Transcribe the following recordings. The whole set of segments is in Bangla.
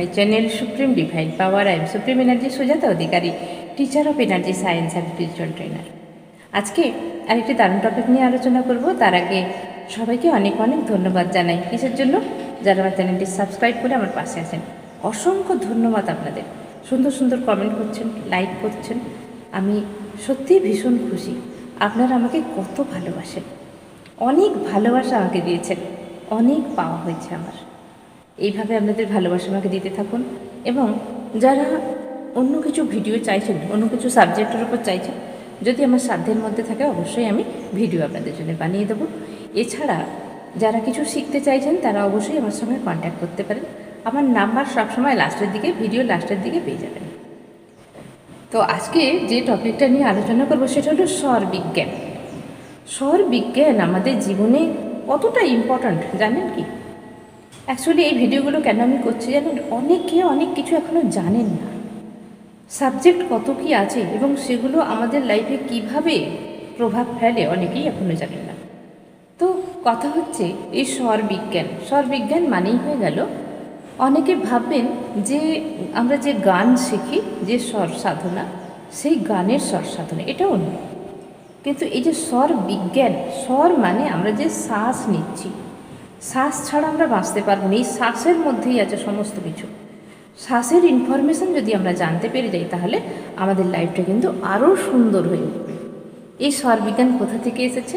My channel supreme divine power. I am supreme energy Sujata Adhikari, teacher of energy science and spiritual trainer. আজকে আরেকটি দারুণ টপিক নিয়ে আলোচনা করব। তার আগে সবাইকে অনেক অনেক ধন্যবাদ জানাই। কিসের জন্য? যারা আমার চ্যানেলটি সাবস্ক্রাইব করে আমার পাশে আছেন, অসংখ্য ধন্যবাদ আপনাদের। সুন্দর সুন্দর কমেন্ট করছেন, লাইক করছেন, আমি সত্যিই ভীষণ খুশি। আপনারা আমাকে কত ভালোবাসেন, অনেক ভালোবাসা আমাকে দিয়েছেন, অনেক পাওয়া হয়েছে আমার। এইভাবে আপনাদের ভালোবাসা আমাকে দিতে থাকুন। এবং যারা অন্য কিছু ভিডিও চাইছেন, অন্য কিছু সাবজেক্টের উপর চাইছেন, যদি আমার সাধ্যের মধ্যে থাকে অবশ্যই আমি ভিডিও আপনাদের জন্য বানিয়ে দেবো। এছাড়া যারা কিছু শিখতে চাইছেন তারা অবশ্যই আমার সঙ্গে কন্ট্যাক্ট করতে পারেন। আমার নাম্বার সবসময় লাস্টের দিকে, ভিডিও লাস্টের দিকে পেয়ে যাবেন। তো আজকে যে টপিকটা নিয়ে আলোচনা করবো সেটা হলো স্বর বিজ্ঞান। স্বর বিজ্ঞান আমাদের জীবনে কতটা ইম্পর্ট্যান্ট জানেন কি? অ্যাকচুয়ালি এই ভিডিওগুলো কেন আমি করছি জানেন? অনেকে অনেক কিছু এখনও জানেন না, সাবজেক্ট কত কি আছে এবং সেগুলো আমাদের লাইফে কিভাবে প্রভাব ফেলে অনেকেই এখনও জানেন না। তো কথা হচ্ছে এই স্বর বিজ্ঞান। স্বর বিজ্ঞান মানেই হয়ে গেল, অনেকে ভাববেন যে আমরা যে গান শিখি, যে স্বর সাধনা, সেই গানের স্বর সাধনা, এটা অন্য। কিন্তু এই যে স্বর বিজ্ঞান, স্বর মানে আমরা যে শ্বাস নিচ্ছি, শ্বাস ছাড়া আমরা বাঁচতে পারবো না। এই শ্বাসের মধ্যেই আছে সমস্ত কিছু। শ্বাসের ইনফরমেশন যদি আমরা জানতে পেরে যাই তাহলে আমাদের লাইফটা কিন্তু আরও সুন্দর হয়ে উঠবে। এই স্বর বিজ্ঞান কোথা থেকে এসেছে?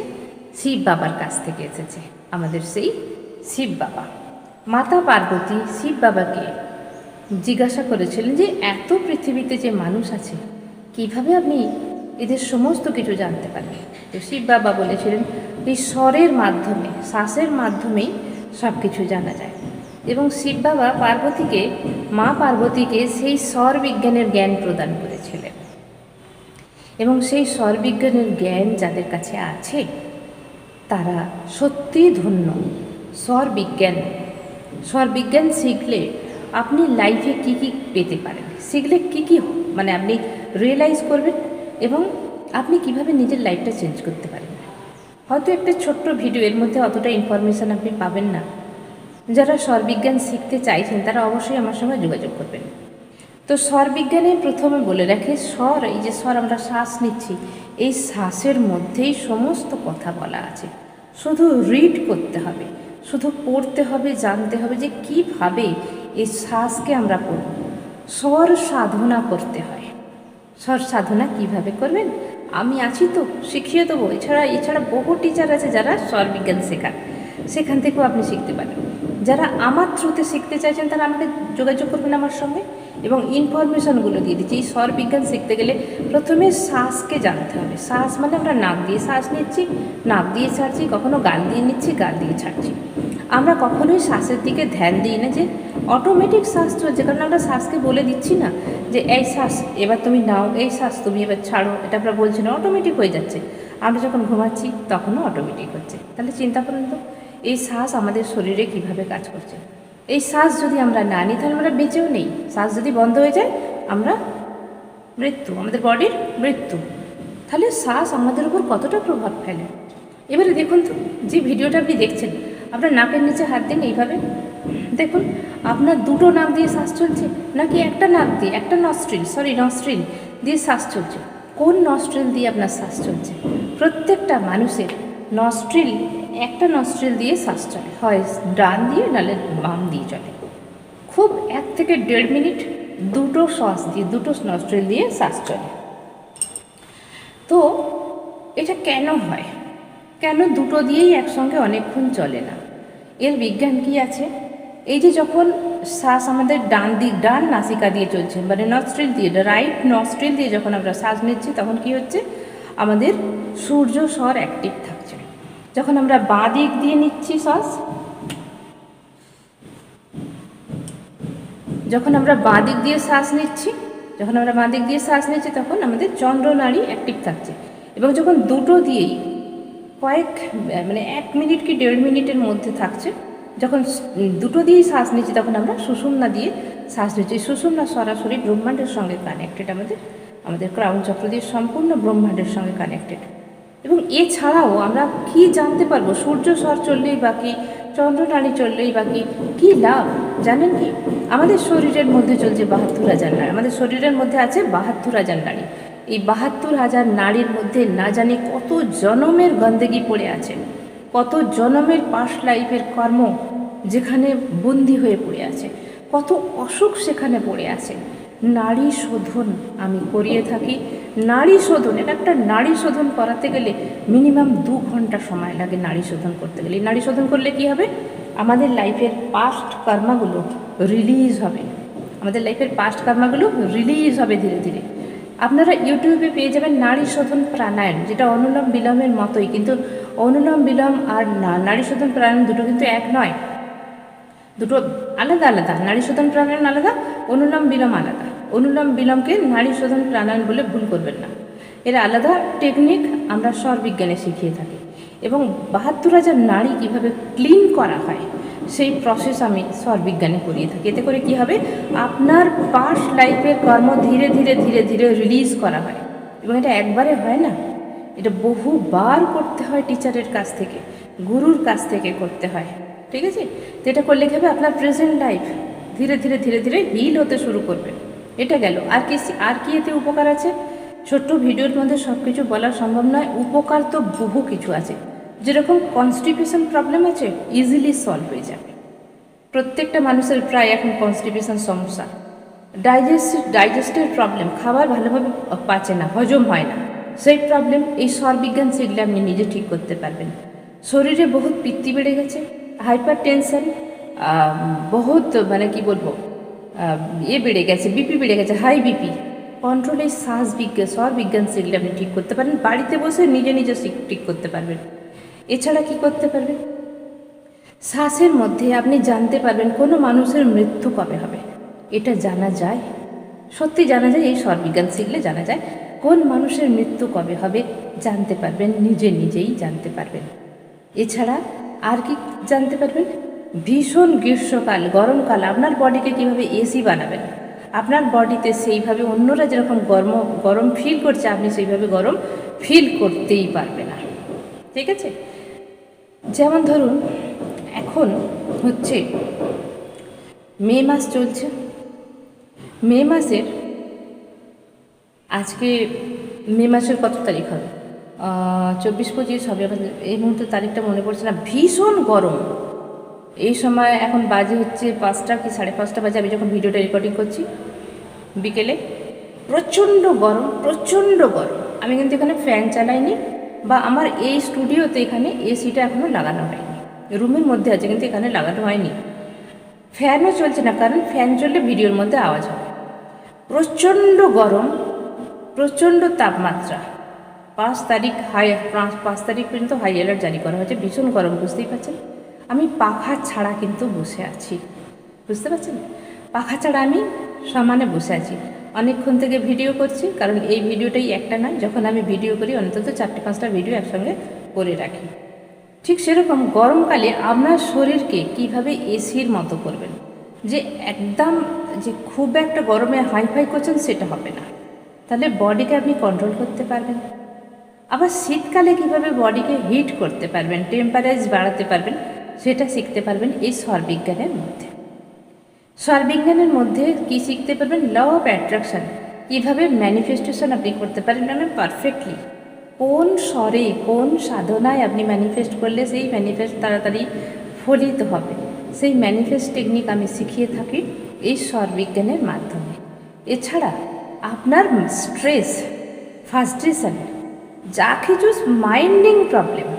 শিব বাবার কাছ থেকে এসেছে। আমাদের সেই শিব বাবা, মাতা পার্বতী শিব বাবাকে জিজ্ঞাসা করেছিলেন যে এত পৃথিবীতে যে মানুষ আছে, কিভাবে আপনি এদের সমস্ত কিছু জানতে পারবেন? তো শিব বাবা বলেছিলেন এই স্বরের মাধ্যমে, শ্বাসের মাধ্যমেই সব কিছু জানা যায়। এবং শিব বাবা পার্বতীকে, মা পার্বতীকে সেই স্বর বিজ্ঞানের জ্ঞান প্রদান করেছিলেন। এবং সেই স্বর বিজ্ঞানের জ্ঞান যাদের কাছে আছে তারা সত্যিই ধন্য। স্বর বিজ্ঞান শিখলে আপনি লাইফে কি কি পেতে পারেন, শিখলে কি কি মানে আপনি রিয়েলাইজ করবেন এবং আপনি কিভাবে নিজের লাইফটা চেঞ্জ করতে পারেন। হয়তো একটা ছোট্ট ভিডিও, এর মধ্যে অতটা ইনফরমেশান আপনি পাবেন না। যারা স্বর বিজ্ঞান শিখতে চাইছেন তারা অবশ্যই আমার সঙ্গে যোগাযোগ করবেন। তো স্বর বিজ্ঞানে প্রথমে বলে রাখে, স্বর, এই যে স্বর আমরা শ্বাস নিচ্ছি, এই শ্বাসের মধ্যেই সমস্ত কথা বলা আছে। শুধু রিড করতে হবে, শুধু পড়তে হবে, জানতে হবে যে কীভাবে এই শ্বাসকে আমরা পড়ব। স্বর সাধনা করতে হয়। স্বর সাধনা কিভাবে করবেন? আমি আছি তো, শিখিয়ে দেবো। এছাড়া বহু টিচার আছে যারা স্বর বিজ্ঞান শেখান, সেখান থেকেও আপনি শিখতে পারেন। যারা আমার থ্রুতে শিখতে চাইছেন তারা আমাকে যোগাযোগ করবেন আমার সঙ্গে, এবং ইনফরমেশানগুলো দিয়ে দিচ্ছি। এই স্বর বিজ্ঞান শিখতে গেলে প্রথমে শ্বাসকে জানতে হবে। শ্বাস মানে আমরা নাক দিয়ে শ্বাস নিচ্ছি, নাক দিয়ে ছাড়ছি, কখনো গাল দিয়ে নিচ্ছি, গাল দিয়ে ছাড়ছি। আমরা কখনোই শ্বাসের দিকে ধ্যান দিই না যে অটোমেটিক শ্বাস চলছে, কারণ আমরা শ্বাসকে বলে দিচ্ছি না যে এই শ্বাস এবার তুমি নাও, এই শ্বাস তুমি এবার ছাড়ো, এটা আমরা বলছি না, অটোমেটিক হয়ে যাচ্ছে। আমরা যখন ঘুমাচ্ছি তখনও অটোমেটিক হচ্ছে। তাহলে চিন্তা করুন তো এই শ্বাস আমাদের শরীরে কিভাবে কাজ করছে। এই শ্বাস যদি আমরা না নিই তাহলে আমরা বেঁচেও নেই। শ্বাস যদি বন্ধ হয়ে যায় আমরা মৃত্যু, আমাদের বডির মৃত্যু। তাহলে শ্বাস আমাদের উপর কতটা প্রভাব ফেলে। এবারে দেখুন তো, যে ভিডিওটা আপনি দেখছেন, আপনার নাকের নিচে হাত দিন, এইভাবে দেখুন আপনার দুটো নাক দিয়ে শ্বাস চলছে নাকি একটা নাক দিয়ে, একটা নস্ট্রিল দিয়ে শ্বাস চলছে। কোন নস্ট্রিল দিয়ে আপনার শ্বাস চলছে? প্রত্যেকটা মানুষের নস্ট্রিল, একটা নস্ট্রিল দিয়ে শ্বাস চলে, হয় ডান দিয়ে নাহলে বাম দিয়ে চলে। খুব 1 থেকে 1.5 মিনিট দুটো শ্বাস দিয়ে, দুটো নস্ট্রিল দিয়ে শ্বাস চলে। তো এটা কেন হয়? কেন দুটো দিয়েই একসঙ্গে অনেকক্ষণ চলে না? এর বিজ্ঞান কি আছে? এই যে যখন শ্বাস আমাদের ডান নাসিকা দিয়ে চলছে, মানে নস্ট্রিল দিয়ে, রাইট নস্ট্রিল দিয়ে যখন আমরা শ্বাস নিচ্ছি তখন কি হচ্ছে? আমাদের সূর্য স্বর অ্যাক্টিভ থাকছে। যখন আমরা বাঁ দিক দিয়ে নিচ্ছি শ্বাস, যখন আমরা বাঁ দিক দিয়ে শ্বাস নিচ্ছি তখন আমাদের চন্দ্রনাড়ি অ্যাক্টিভ থাকছে। এবং যখন দুটো দিয়েই মানে 1 মিনিট কি 1.5 মিনিটের মধ্যে থাকছে, যখন দুটো দিয়েই শ্বাস নিচ্ছি তখন আমরা সুষুম্না দিয়ে শ্বাস নিচ্ছি। সুষুম্না সরাসরি ব্রহ্মাণ্ডের সঙ্গে কানেক্টেড, আমাদের ক্রাউন চক্র দিয়ে সম্পূর্ণ ব্রহ্মাণ্ডের সঙ্গে কানেক্টেড। এবং এছাড়াও আমরা কি জানতে পারবো? সূর্য স্বর চললেই বাকি চন্দ্রনাড়ি চললেই বাকি কী লাভ জানেন কি? আমাদের শরীরের মধ্যে চলছে ৭২,০০০ নাড়ি, আমাদের শরীরের মধ্যে আছে ৭২,০০০ নাড়ি। এই ৭২,০০০ নাড়ির মধ্যে না জানি কত জনমের গন্দেগি পড়ে আছে, কত জনমের পাস্ট লাইফের কর্ম যেখানে বন্দি হয়ে পড়ে আছে, কত অসুখ সেখানে পড়ে আছে। নাড়ি শোধন আমি করিয়ে থাকি। নাড়ি শোধন, এটা একটা নাড়ি শোধন করাতে গেলে মিনিমাম 2 ঘন্টা সময় লাগে। নাড়ি শোধন করতে গেলে, নাড়ি শোধন করলে কি হবে? আমাদের লাইফের পাস্ট কর্মাগুলো রিলিজ হবে, আমাদের লাইফের পাস্ট কর্মাগুলো রিলিজ হবে ধীরে ধীরে। আপনারা ইউটিউবে পেয়ে যাবেন নাড়ি শোধন প্রাণায়াম, যেটা অনুলোম বিলোমের মতোই, কিন্তু অনুলোম বিলোম আর নাড়ি শোধন প্রাণায়াম দুটো কিন্তু এক নয়, দুটো আলাদা আলাদা। নাড়ি শোধন প্রাণায়াম আলাদা, অনুলোম বিলোম আলাদা। অনুলোম বিলোমকে নাড়ি শোধন প্রাণায়াম বলে ভুল করবেন না, এর আলাদা টেকনিক আমরা স্বরবিজ্ঞানে শিখিয়ে থাকি। এবং ৭২,০০০ নাড়ি কীভাবে ক্লিন করা হয় সেই প্রসেস আমি স্বরবিজ্ঞানে করিয়ে থাকি। এতে করে কি হবে? আপনার পাস্ট লাইফের কর্ম ধীরে ধীরে ধীরে ধীরে রিলিজ করা হয়। এবং এটা একবারে হয় না, এটা বহুবার করতে হয়, টিচারের কাছ থেকে, গুরুর কাছ থেকে করতে হয়। ঠিক আছে? তো এটা করলে কি হবে? আপনার প্রেজেন্ট লাইফ ধীরে ধীরে ধীরে ধীরে হিল হতে শুরু করবে। এটা গেল। আর কি এতে উপকার আছে? ছোট্ট ভিডিওর মধ্যে সব কিছু বলা সম্ভব নয়। উপকার তো বহু কিছু আছে। যেরকম কনস্টিপেশন প্রবলেম আছে, ইজিলি সলভ হয়ে যাবে। প্রত্যেকটা মানুষের প্রায় এখন কনস্টিপেশন সমস্যা। ডাইজেস্টের প্রবলেম, খাবার ভালোভাবে পাচে না, হজম হয় না, সেই প্রবলেম এই স্বরবিজ্ঞান শিখলে আপনি নিজে ঠিক করতে পারবেন। শরীরে বহুত পিত্তি বেড়ে গেছে, হাইপার টেনশন, বহুত মানে কি বলবো, বেড়ে গেছে, বিপি বেড়ে গেছে, হাই বিপি, কন্ট্রোল এই স্বরবিজ্ঞান শিখলে আপনি ঠিক করতে পারেন। বাড়িতে বসে নিজে নিজে ঠিক করতে পারবেন। এছাড়া কি করতে পারবেন? শ্বাসের মধ্যে আপনি জানতে পারবেন কোনো মানুষের মৃত্যু কবে হবে। এটা জানা যায়, সত্যি জানা যায়। এই স্বরবিজ্ঞান শিখলে জানা যায় কোন মানুষের মৃত্যু কবে হবে, জানতে পারবেন, নিজে নিজেই জানতে পারবেন। এছাড়া আর কি জানতে পারবেন? ভীষণ গ্রীষ্মকাল, গরমকাল আপনার বডিকে কীভাবে এসি বানাবেন, আপনার বডিতে সেইভাবে অন্যরা যেরকম গরম ফিল করছে আপনি সেইভাবে গরম ফিল করতেই পারবে না। ঠিক আছে? যেমন ধরুন এখন হচ্ছে মে মাস চলছে, মে মাসের আজকে মে মাসের কত তারিখ হবে? 24-25 হবে। এই মুহূর্তে তারিখটা মনে পড়ছে না। ভীষণ গরম এই সময়। এখন বাজে হচ্ছে 5টা কি 5:30 বাজে, আমি যখন ভিডিওটা রেকর্ডিং করছি বিকেলে। প্রচণ্ড গরম, প্রচণ্ড গরম। আমি কিন্তু এখানে ফ্যান চালাইনি, বা আমার এই স্টুডিওতে এখানে এসিটা এখনও লাগানো হয়নি। রুমের মধ্যে আছে কিন্তু এখানে লাগানো হয়নি। ফ্যানও চলছে না, কারণ ফ্যান চললে ভিডিওর মধ্যে আওয়াজ হবে। প্রচণ্ড গরম, প্রচণ্ড তাপমাত্রা। 5 তারিখ পর্যন্ত হাই অ্যালার্ট জারি করা হয়েছে। ভীষণ গরম, বুঝতেই পারছেন। আমি পাখা ছাড়া কিন্তু বসে আছি, বুঝতে পারছেন? পাখা ছাড়া আমি সমানে বসে আছি। অনেকক্ষণ থেকে ভিডিও করছি, কারণ এই ভিডিওটাই একটা নয়, যখন আমি ভিডিও করি অন্তত 4-5টা ভিডিও একসঙ্গে করে রাখি। ঠিক সেরকম গরমকালে আপনার শরীরকে কিভাবে এসির মতো করবেন, যে একদম যে খুব একটা গরমে হাইফাই করছেন সেটা হবে না, তাহলে বডিকে আপনি কন্ট্রোল করতে পারবেন। আবার শীতকালে কিভাবে বডিকে হিট করতে পারবেন, টেম্পারেচার বাড়াতে পারবেন, সেটা শিখতে পারবেন এই স্বরবিজ্ঞানের মধ্যে। স্বরবিজ্ঞানের মধ্যে কি শিখতে পারবেন? ল অফ অ্যাট্রাকশন, কীভাবে ম্যানিফেস্টেশন আপনি করতে পারেন মানে পারফেক্টলি, কোন স্বরে কোন সাধনায় আপনি ম্যানিফেস্ট করলে সেই ম্যানিফেস্ট তাড়াতাড়ি ফলিত হবে, সেই ম্যানিফেস্ট টেকনিক আমি শিখিয়ে থাকি এই স্বরবিজ্ঞানের মাধ্যমে। এছাড়া আপনার স্ট্রেস, ফ্রাস্ট্রেশন, যা কিছু মাইন্ডিং প্রবলেম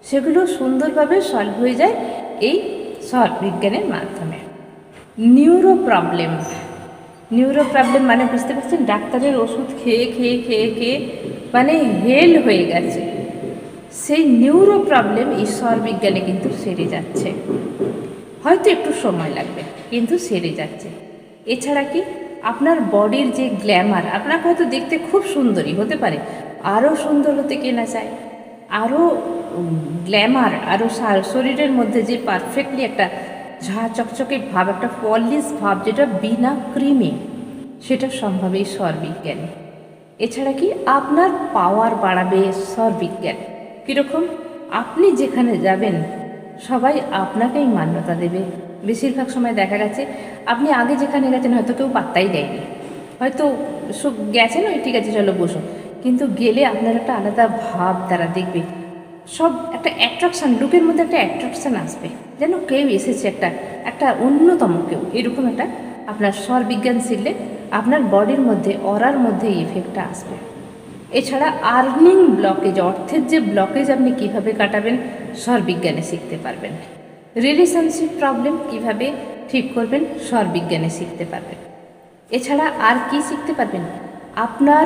সেগুলো সুন্দরভাবে সলভ হয়ে যায় এই স্বরবিজ্ঞানের মাধ্যমে। নিউরো প্রবলেম মানে বুঝতে পারছেন, ডাক্তারের ওষুধ খেয়ে খেয়ে খেয়ে খেয়ে মানে হেল হয়ে গেছে, সেই নিউরো প্রবলেম এই স্বরবিজ্ঞানে কিন্তু সেরে যাচ্ছে। হয়তো একটু সময় লাগবে, কিন্তু সেরে যাচ্ছে। এছাড়া কি আপনার বডির যে গ্ল্যামার, আপনাকে হয়তো দেখতে খুব সুন্দরী হতে পারে, আরও সুন্দর হতে কে না চায়, আরও গ্ল্যামার, আরও শরীরের মধ্যে যে পারফেক্টলি একটা ঝা চকচকে ভাব, একটা পলিশ ভাব, যেটা বিনা ক্রিমে, সেটা সম্ভব এই স্বরবিজ্ঞানে। এছাড়া কি আপনার পাওয়ার বাড়াবে স্বরবিজ্ঞান। কীরকম? আপনি যেখানে যাবেন সবাই আপনাকেই মান্যতা দেবে। বেশিরভাগ সময় দেখা গেছে আপনি আগে যেখানে গেছেন হয়তো কেউ পাত্তাই দেয়নি, হয়তো সব গেছেন ওই ঠিক আছে চলো বসো, কিন্তু গেলে আপনার একটা আলাদা ভাব তারা দেখবে, সব একটা অ্যাট্রাকশান, লুকের মধ্যে একটা অ্যাট্রাকশান আসবে, যেন কেউ এসেছে, একটা একটা অন্যতম কেউ, এরকম একটা আপনার স্বরবিজ্ঞান শিখলে আপনার বডির মধ্যে, অরার মধ্যে এই এফেক্টটা আসবে। এছাড়া আর্নিং ব্লকেজ, অর্থের যে ব্লকেজ আপনি কিভাবে কাটাবেন স্বরবিজ্ঞানে শিখতে পারবেন। রিলেশনশিপ প্রবলেম কিভাবে ঠিক করবেন স্বরবিজ্ঞানে শিখতে পারবেন। এছাড়া আর কি শিখতে পারবেন, আপনার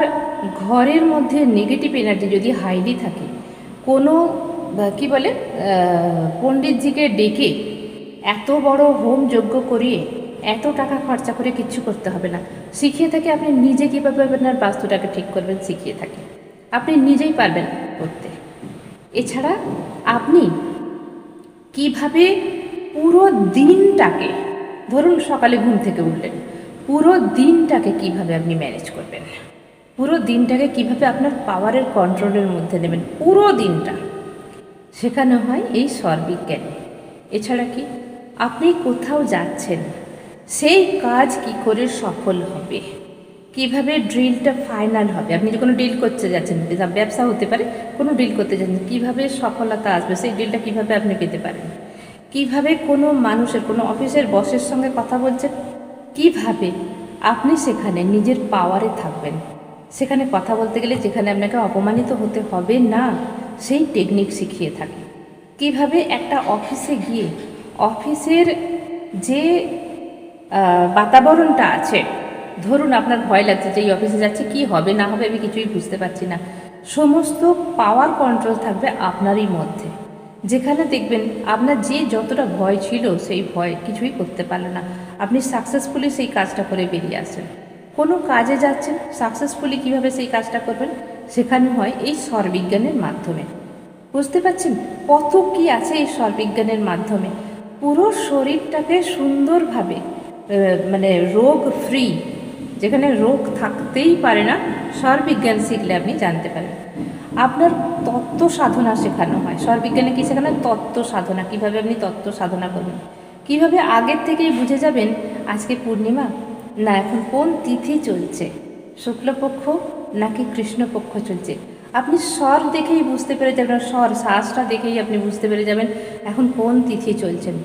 ঘরের মধ্যে নেগেটিভ এনার্জি যদি হাইলি থাকে, কোনো কি বলে পণ্ডিতজিকে ডেকে এত বড় হোম যজ্ঞ করিয়ে এত টাকা খরচা করে কিচ্ছু করতে হবে না, শিখিয়ে থাকে আপনি নিজে কীভাবে আপনার বাস্তুটাকে ঠিক করবেন, শিখিয়ে থাকে আপনি নিজেই পারবেন করতে। এছাড়া আপনি কিভাবে পুরো দিনটাকে, ধরুন সকালে ঘুম থেকে উঠলেন, পুরো দিনটাকে কিভাবে আপনি ম্যানেজ করবেন, পুরো দিনটাকে কিভাবে আপনার পাওয়ারের কন্ট্রোলের মধ্যে নেবেন, পুরো দিনটা শেখানো হয় এই স্বরবিজ্ঞানে। এছাড়া কি আপনি কোথাও যাচ্ছেন, সেই কাজ কি করে সফল হবে, কিভাবে ড্রিলটা ফাইনাল হবে, আপনি যে কোনো ডিল করতে যাচ্ছেন, ব্যবসা হতে পারে, কোনো ডিল করতে যাচ্ছেন, কীভাবে সফলতা আসবে, সেই ডিলটা কীভাবে আপনি পেতে পারেন, কিভাবে কোনো মানুষের, কোনো অফিসের বসের সঙ্গে কথা বলছেন, কিভাবে আপনি সেখানে নিজের পাওয়ারে থাকবেন, সেখানে কথা বলতে গেলে যেখানে আপনাকে অপমানিত হতে হবে না, সেই টেকনিক শিখিয়ে থাকে। কিভাবে একটা অফিসে গিয়ে অফিসের যে বাতাবরণটা আছে, ধরুন আপনার ভয় লাগছে যে এই অফিসে যাচ্ছে কি হবে না হবে আমি কিছুই বুঝতে পারছি না, সমস্ত পাওয়ার কন্ট্রোল থাকবে আপনারই মধ্যে, যেখানে দেখবেন আপনার যে যতটা ভয় ছিল সেই ভয় কিছুই করতে পারলো না, আপনি সাকসেসফুলি সেই কাজটা করে বেরিয়ে আসেন। কোনো কাজে যাচ্ছেন, সাকসেসফুলি কিভাবে সেই কাজটা করবেন শেখানো হয় এই স্বরবিজ্ঞানের মাধ্যমে। বুঝতে পারছেন কত কি আছে এই স্বরবিজ্ঞানের মাধ্যমে, পুরো শরীরটাকে সুন্দরভাবে মানে রোগ ফ্রি, যেখানে রোগ থাকতেই পারে না, স্বরবিজ্ঞান শিখলে আপনি জানতে পারবেন। আপনার তত্ত্ব সাধনা শেখানো হয়, স্বরবিজ্ঞানে কী শেখানো হয়, তত্ত্ব সাধনা, কীভাবে আপনি তত্ত্ব সাধনা করবেন, কীভাবে আগের থেকেই বুঝে যাবেন আজকে পূর্ণিমা না, এখন কোন তিথি চলছে, শুক্লপক্ষ নাকি কৃষ্ণপক্ষ চলছে, আপনি স্বর দেখেই বুঝতে পেরে যাবেন, স্বর শ্বাসটা দেখেই আপনি বুঝতে পেরে যাবেন এখন কোন তিথি চলছেন।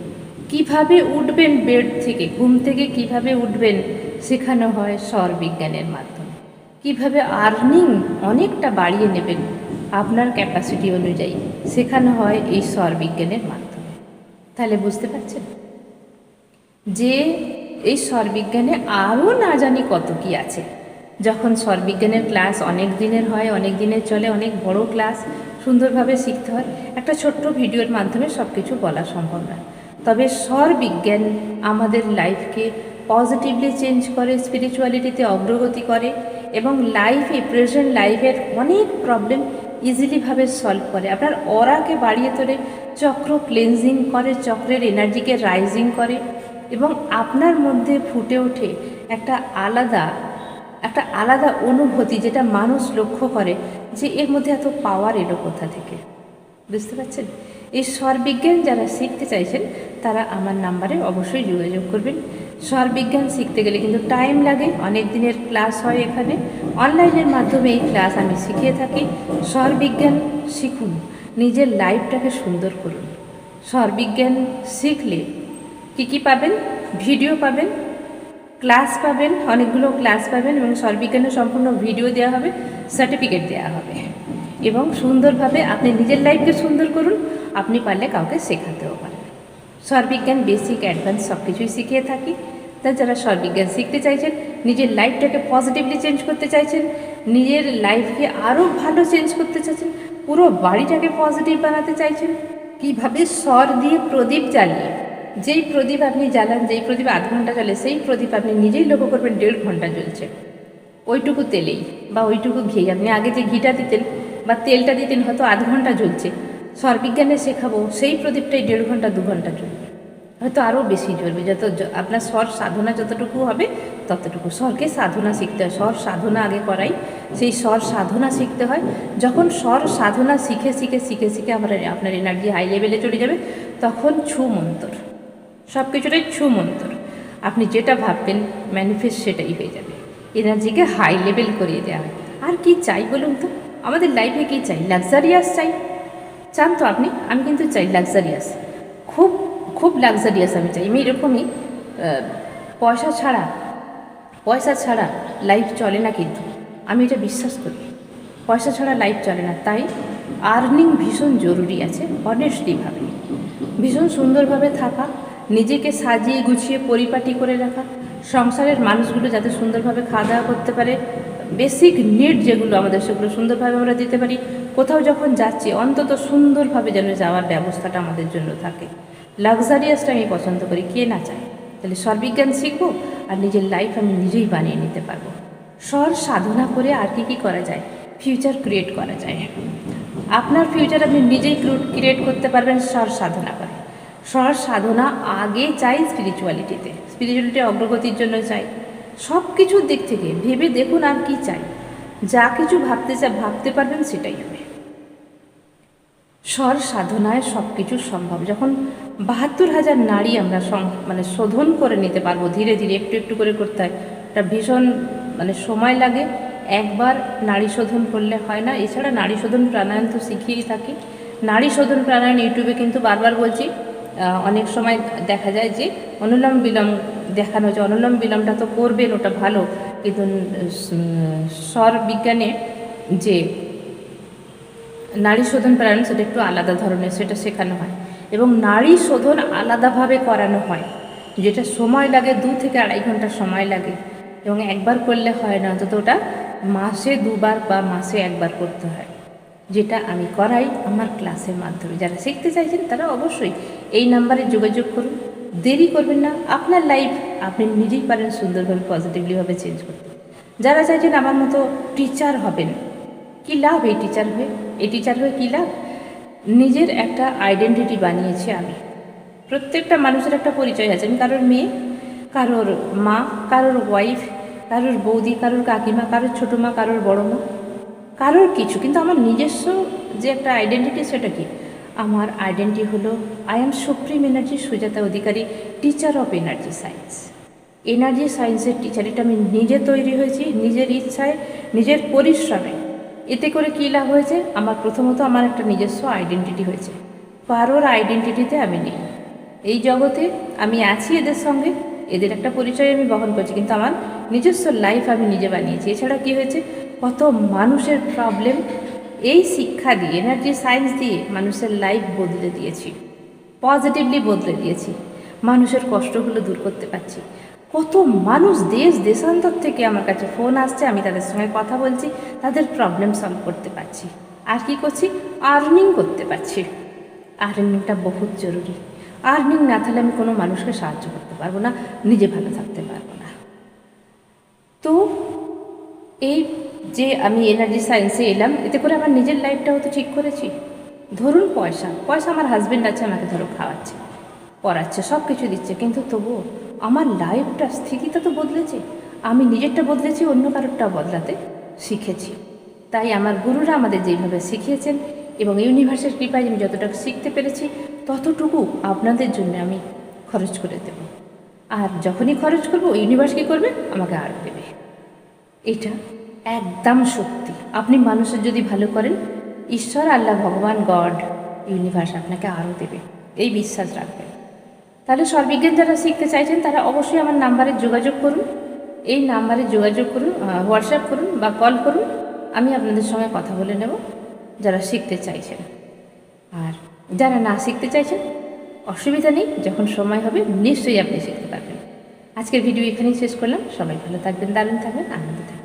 কিভাবে উঠবেন বেড থেকে, ঘুম থেকে কিভাবে উঠবেন শেখানো হয় স্বরবিজ্ঞানের মাধ্যমে। কিভাবে আর্নিং অনেকটা বাড়িয়ে নেবেন আপনার ক্যাপাসিটি অনুযায়ী শেখানো হয় এই স্বরবিজ্ঞানের মাধ্যমে। তাহলে বুঝতে পারছেন যে এই স্বরবিজ্ঞানে আরও না জানি কত কি আছে। যখন স্বরবিজ্ঞানের ক্লাস অনেক দিনের হয়, অনেক দিনের চলে, অনেক বড় ক্লাস, সুন্দরভাবে শিখতে হয়, একটা ছোট্ট ভিডিওর মাধ্যমে সব কিছু বলা সম্ভব না। তবে স্বরবিজ্ঞান আমাদের লাইফকে পজিটিভলি চেঞ্জ করে, স্পিরিচুয়ালিটিতে অগ্রগতি করে এবং লাইফে, প্রেজেন্ট লাইফের অনেক প্রবলেম ইজিলিভাবে সলভ করে, আপনার অরাকে বাড়িয়ে তোলে, চক্র ক্লেনজিং করে, চক্রের এনার্জিকে রাইজিং করে এবং আপনার মধ্যে ফুটে ওঠে একটা আলাদা অনুভূতি, যেটা মানুষ লক্ষ্য করে যে এর মধ্যে এত পাওয়ার এলো কোথা থেকে। বুঝতে পারছেন? এই স্বরবিজ্ঞান যারা শিখতে চাইছেন তারা আমার নাম্বারে অবশ্যই যোগাযোগ করবেন। স্বরবিজ্ঞান শিখতে গেলে কিন্তু টাইম লাগে, অনেক দিনের ক্লাস হয় এখানে, অনলাইনের মাধ্যমে এই ক্লাস আমি শিখিয়ে থাকি। স্বরবিজ্ঞান শিখুন, নিজের লাইফটাকে সুন্দর করুন। স্বরবিজ্ঞান শিখলে কী পাবেন, ভিডিও পাবেন, ক্লাস পাবেন, অনেকগুলো ক্লাস পাবেন এবং স্বরবিজ্ঞানের সম্পূর্ণ ভিডিও দেওয়া হবে, সার্টিফিকেট দেওয়া হবে এবং সুন্দরভাবে আপনি নিজের লাইফকে সুন্দর করুন, আপনি পারলে কাউকে শেখাতেও পারেন। স্বরবিজ্ঞান বেসিক অ্যাডভান্স সব কিছুই শিখিয়ে থাকি। তাই যারা স্বরবিজ্ঞান শিখতে চাইছেন, নিজের লাইফটাকে পজিটিভলি চেঞ্জ করতে চাইছেন, নিজের লাইফকে আরও ভালো চেঞ্জ করতে চাইছেন, পুরো বাড়িটাকে পজিটিভ বানাতে চাইছেন, কীভাবে স্বর দিয়ে প্রদীপ জ্বালিয়ে, যেই প্রদীপ আপনি জ্বালান, যেই প্রদীপ আধ ঘন্টা জ্বলে, সেই প্রদীপ আপনি নিজেই লক্ষ্য করবেন 1.5 ঘন্টা জ্বলছে, ওইটুকু তেলেই বা ওইটুকু ঘি, আপনি আগে যে ঘিটা দিতেন বা তেলটা দিতেন হয়তো আধ ঘন্টা জ্বলছে, স্বরবিজ্ঞানে শেখাবো সেই প্রদীপটাই 1.5 ঘন্টা 2 ঘন্টা জ্বলবে, হয়তো আরও বেশি জ্বলবে। যত আপনার স্বর সাধনা যতটুকু হবে ততটুকু। স্বরকে সাধনা শিখতে হয়, স্বর সাধনা আগে করাই সেই স্বর সাধনা শিখতে হয়। যখন স্বর সাধনা শিখে শিখে শিখে শিখে আপনার এনার্জি হাই লেভেলে চলে যাবে, তখন ছু মন্তর, সব কিছুটাই ছু মন্তর। আপনি যেটা ভাববেন ম্যানিফেস্ট সেটাই হয়ে যাবে। এনার্জিকে হাই লেভেল করিয়ে দেওয়া হয়। আর কি চাই বলুন তো? আমাদের লাইফে কি চাই? লাক্সারিয়াস চাই। চান তো আপনি? আমি কিন্তু চাই লাক্সারিয়াস, খুব খুব লাক্সারিয়াস আমি চাই। আমি এরকমই, পয়সা ছাড়া লাইফ চলে না, কিন্তু আমি এটা বিশ্বাস করি পয়সা ছাড়া লাইফ চলে না। তাই আর্নিং ভীষণ জরুরি আছে, অনেস্টলিভাবে, ভীষণ সুন্দরভাবে থাকা, নিজেকে সাজিয়ে গুছিয়ে পরিপাটি করে রাখা, সংসারের মানুষগুলো যাতে সুন্দরভাবে খাওয়া দাওয়া করতে পারে, বেসিক নিড যেগুলো আমাদের সেগুলো সুন্দরভাবে আমরা দিতে পারি। কোথাও যখন যাচ্ছি অন্তত সুন্দরভাবে যেন যাওয়ার ব্যবস্থাটা আমাদের জন্য থাকে। লাক্সারিয়াসটা আমি পছন্দ করি, কে না চায়? তাহলে স্বরবিজ্ঞান শিখবো আর নিজের লাইফ আমি নিজেই বানিয়ে নিতে পারবো। স্বর সাধনা করে আর কি করা যায়? ফিউচার ক্রিয়েট করা যায়। আপনার ফিউচার আপনি নিজেই ক্রিয়েট করতে পারবেন স্বর সাধনা করে। স্বর সাধনা আগে চাই স্পিরিচুয়ালিটি অগ্রগতির জন্য চাই, সব কিছুর দিক থেকে ভেবে দেখুন আর কি চাই। যা কিছু ভাবতে পারবেন সেটাই হবে। স্বর সাধনায় সব কিছু সম্ভব। যখন ৭২,০০০ নারী আমরা শোধন করে নিতে পারবো, ধীরে ধীরে একটু একটু করে করতে হয়। এটা ভীষণ সময় লাগে। একবার নারী শোধন করলে হয় না। এছাড়া নারী শোধন প্রাণায়াম তো শিখিয়েই থাকি। নারী শোধন প্রাণায়াম ইউটিউবে কিন্তু বারবার বলছি, অনেক সময় দেখা যায় যে অনুলোম বিলোম দেখানো হচ্ছে। অনুলোম বিলোমটা তো করবেন, ওটা ভালো, কিন্তু স্বর বিজ্ঞানে যে নারী শোধন প্রাণায়াম সেটা একটু আলাদা ধরনের, সেটা শেখানো হয়। এবং নারী শোধন আলাদাভাবে করানো হয়, যেটা সময় লাগে 2 থেকে 2.5 ঘন্টা সময় লাগে। এবং একবার করলে হয় না, অন্তত ওটা মাসে 2বার বা মাসে 1বার করতে হয়, যেটা আমি করাই আমার ক্লাসের মাধ্যমে। যারা শিখতে চাইছেন তারা অবশ্যই এই নাম্বারে যোগাযোগ করুন, দেরি করবেন না। আপনার লাইফ আপনি নিজেই পারেন সুন্দরভাবে পজিটিভলিভাবে চেঞ্জ করতে। যারা চাইছেন আমার মতো টিচার হবেন, কী লাভ এই টিচার হয়ে কী লাভ? নিজের একটা আইডেন্টিটি বানিয়েছি আমি। প্রত্যেকটা মানুষের একটা পরিচয় আছে। আমি কারোর মেয়ে, কারোর মা, কারোর ওয়াইফ, কারোর বৌদি, কারোর কাকিমা, কারোর ছোটো মা, কারোর বড় মা, কারোর কিছু, কিন্তু আমার নিজস্ব যে একটা আইডেন্টিটি, সেটা কি? আমার আইডেন্টিটি হলো I am supreme energy Sujata Adhikari, teacher of energy science. Energy সায়েন্সের টিচার, এটা আমি নিজে তৈরি হয়েছি, নিজের ইচ্ছায়, নিজের পরিশ্রমে। এতে করে কী লাভ হয়েছে? আমার প্রথমত আমার একটা নিজস্ব আইডেন্টিটি হয়েছে। কারোর আইডেন্টিটিতে আমি নেই। এই জগতে আমি আছি এদের সঙ্গে, এদের একটা পরিচয় আমি বহন করছি, কিন্তু আমার নিজস্ব লাইফ আমি নিজে বানিয়েছি। এছাড়া কী হয়েছে? কত মানুষের প্রবলেম এই শিক্ষা দিয়ে, এনার্জি সায়েন্স দিয়ে মানুষের লাইফ বদলে দিয়েছি, পজিটিভলি বদলে দিয়েছি। মানুষের কষ্টগুলো দূর করতে পারছি। কত মানুষ দেশান্তর থেকে আমার কাছে ফোন আসছে, আমি তাদের সঙ্গে কথা বলছি, তাদের প্রবলেম সলভ করতে পারছি। আর কি করছি? আর্নিং করতে পারছি। আর্নিংটা বহুত জরুরি। আর্নিং না থাকলে আমি কোনো মানুষকে সাহায্য করতে পারবো না, নিজে ভালো থাকতে পারবো না। তো এই যে আমি এনার্জি সায়েন্সে এলাম, এতে করে আমার নিজের লাইফটাও তো ঠিক করেছি। ধরুন পয়সা আমার হাজব্যান্ড আছে, আমাকে ধরো খাওয়াচ্ছে, পড়াচ্ছে, সব কিছু দিচ্ছে, কিন্তু তবুও আমার লাইফটা, স্থিতিটা তো বদলেছে। আমি নিজেরটা বদলেছি, অন্য কারোরটাও বদলাতে শিখেছি। তাই আমার গুরুরা আমাদের যেইভাবে শিখিয়েছেন এবং ইউনিভার্সের কৃপায় আমি যতটা শিখতে পেরেছি, ততটুকু আপনাদের জন্য আমি খরচ করে দেব। আর যখনই খরচ করব, ইউনিভার্স কী করবে? আমাকে আরও দেবে। এটা একদম সত্যি। আপনি মানুষের যদি ভালো করেন, ঈশ্বর, আল্লাহ, ভগবান, গড, ইউনিভার্স আপনাকে আরও দেবে, এই বিশ্বাস রাখবেন। তাহলে স্বরবিজ্ঞান যারা শিখতে চাইছেন তারা অবশ্যই আমার নাম্বারে যোগাযোগ করুন। এই নাম্বারে যোগাযোগ করুন, হোয়াটসঅ্যাপ করুন বা কল করুন, আমি আপনাদের সঙ্গে কথা বলে নেব, যারা শিখতে চাইছেন। আর যারা না শিখতে চাইছেন, অসুবিধা নেই, যখন সময় হবে নিশ্চয়ই আপনি শিখতে পারবেন। আজকের ভিডিও এখানেই শেষ করলাম। সবাই ভালো থাকবেন, দারুণ থাকবেন, আনন্দ থাকবেন।